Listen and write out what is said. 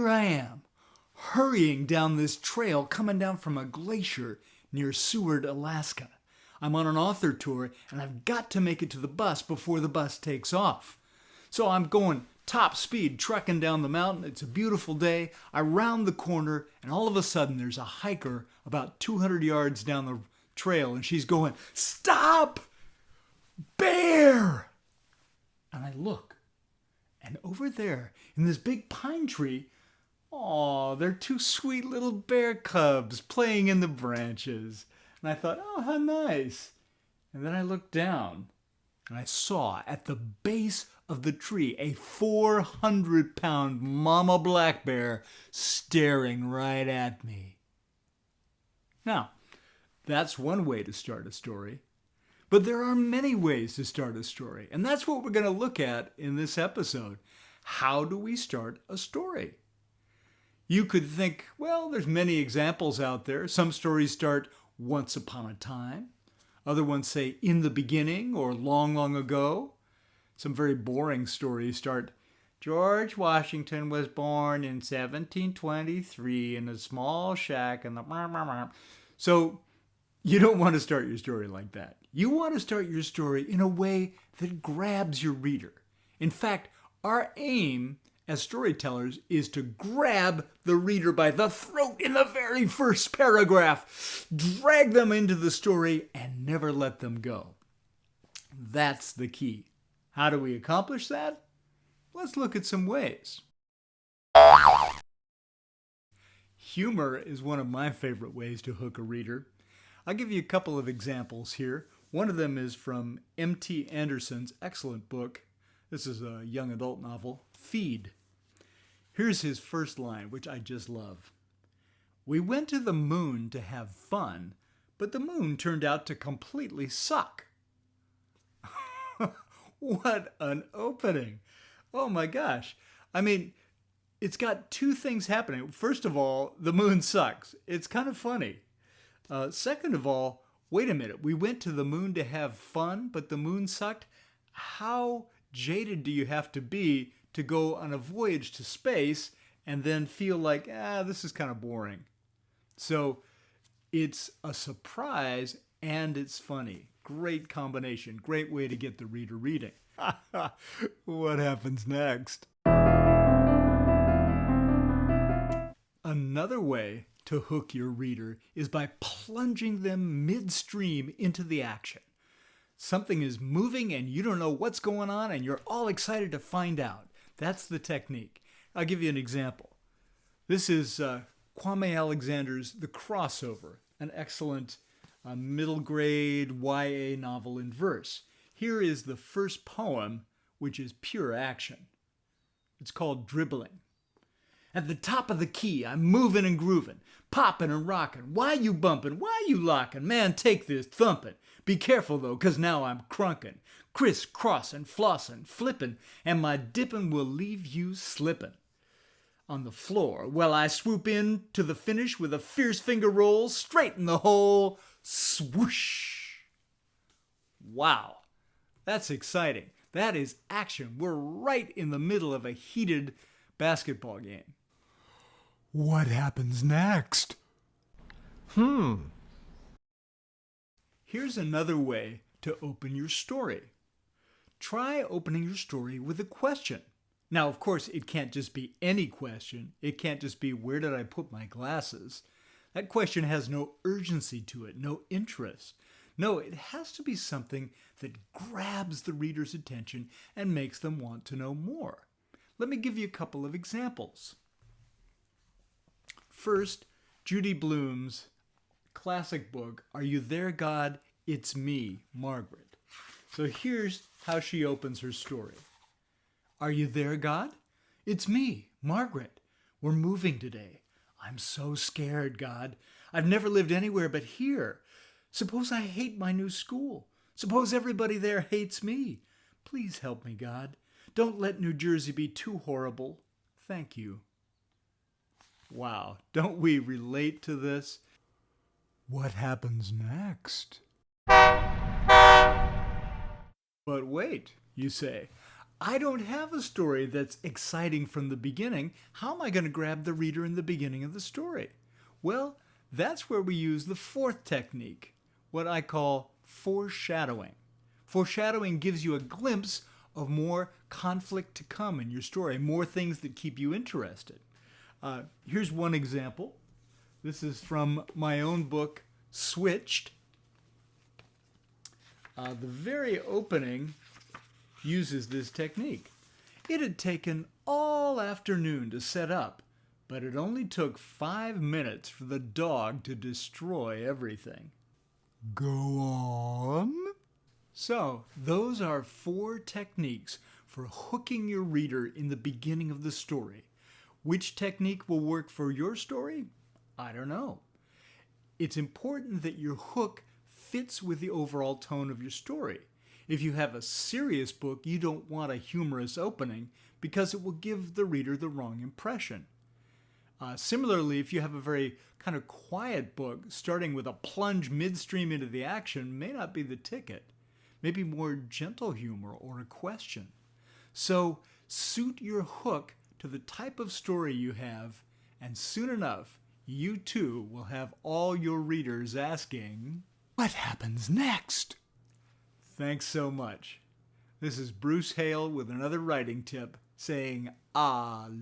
here I am, hurrying down this trail coming down from a glacier near Seward, Alaska. I'm on an author tour, and I've got to make it to the bus before the bus takes off. So I'm going top speed, trucking down the mountain. It's a beautiful day. I round the corner, and all of a sudden there's a hiker about 200 yards down the trail, and she's going, "Stop! Bear!" And I look, and over there in this big pine tree, oh, they're two sweet little bear cubs playing in the branches. And I thought, oh, how nice. And then I looked down, and I saw at the base of the tree a 400-pound mama black bear staring right at me. Now, that's one way to start a story. But there are many ways to start a story, and that's what we're going to look at in this episode. How do we start a story? You could think, well, there's many examples out there. Some stories start once upon a time. Other ones say in the beginning or long, long ago. Some very boring stories start, George Washington was born in 1723 in a small shack in the... So you don't want to start your story like that. You want to start your story in a way that grabs your reader. In fact, our aim as storytellers is to grab the reader by the throat in the very first paragraph, drag them into the story, and never let them go. That's the key. How do we accomplish that? Let's look at some ways. Humor is one of my favorite ways to hook a reader. I'll give you a couple of examples here. One of them is from M.T. Anderson's excellent book. This is a young adult novel, Feed. Here's his first line, which I just love. "We went to the moon to have fun, but the moon turned out to completely suck." What an opening. Oh my gosh. I mean, it's got two things happening. First of all, the moon sucks. It's kind of funny. Second of all, wait a minute. We went to the moon to have fun, but the moon sucked? How jaded do you have to be to go on a voyage to space and then feel like, this is kind of boring? So it's a surprise and it's funny. Great combination. Great way to get the reader reading. What happens next? Another way to hook your reader is by plunging them midstream into the action. Something is moving and you don't know what's going on and you're all excited to find out. That's the technique. I'll give you an example. This is Kwame Alexander's The Crossover, an excellent middle grade YA novel in verse. Here is the first poem, which is pure action. It's called Dribbling. At the top of the key, I'm moving and grooving, popping and rocking. Why you bumping? Why you locking? Man, take this thumping. Be careful though, 'cause now I'm crunking. Criss-crossing, flossing, flipping, and my dipping will leave you slipping. On the floor, well, I swoop in to the finish with a fierce finger roll, straight in the hole, swoosh. Wow, that's exciting. That is action. We're right in the middle of a heated basketball game. What happens next? Here's another way to open your story. Try opening your story with a question. Now, of course, it can't just be any question. It can't just be, where did I put my glasses? That question has no urgency to it, no interest. No, it has to be something that grabs the reader's attention and makes them want to know more. Let me give you a couple of examples. First, Judy Blume's classic book, Are You There, God? It's Me, Margaret. So here's how she opens her story. Are you there, God? It's me, Margaret. We're moving today. I'm so scared, God. I've never lived anywhere but here. Suppose I hate my new school. Suppose everybody there hates me. Please help me, God. Don't let New Jersey be too horrible. Thank you. Wow, don't we relate to this? What happens next? But wait, you say, I don't have a story that's exciting from the beginning. How am I going to grab the reader in the beginning of the story? Well, that's where we use the fourth technique, what I call foreshadowing. Foreshadowing gives you a glimpse of more conflict to come in your story, more things that keep you interested. Here's one example. This is from my own book, Switched. The very opening uses this technique. It had taken all afternoon to set up, but it only took 5 minutes for the dog to destroy everything. Go on. So, those are 4 techniques for hooking your reader in the beginning of the story. Which technique will work for your story? I don't know. It's important that your hook fits with the overall tone of your story. If you have a serious book, you don't want a humorous opening because it will give the reader the wrong impression. Similarly, if you have a very kind of quiet book, starting with a plunge midstream into the action may not be the ticket. Maybe more gentle humor or a question. So suit your hook to the type of story you have, and soon enough, you too will have all your readers asking, "What happens next?" Thanks so much. This is Bruce Hale with another writing tip saying aloha.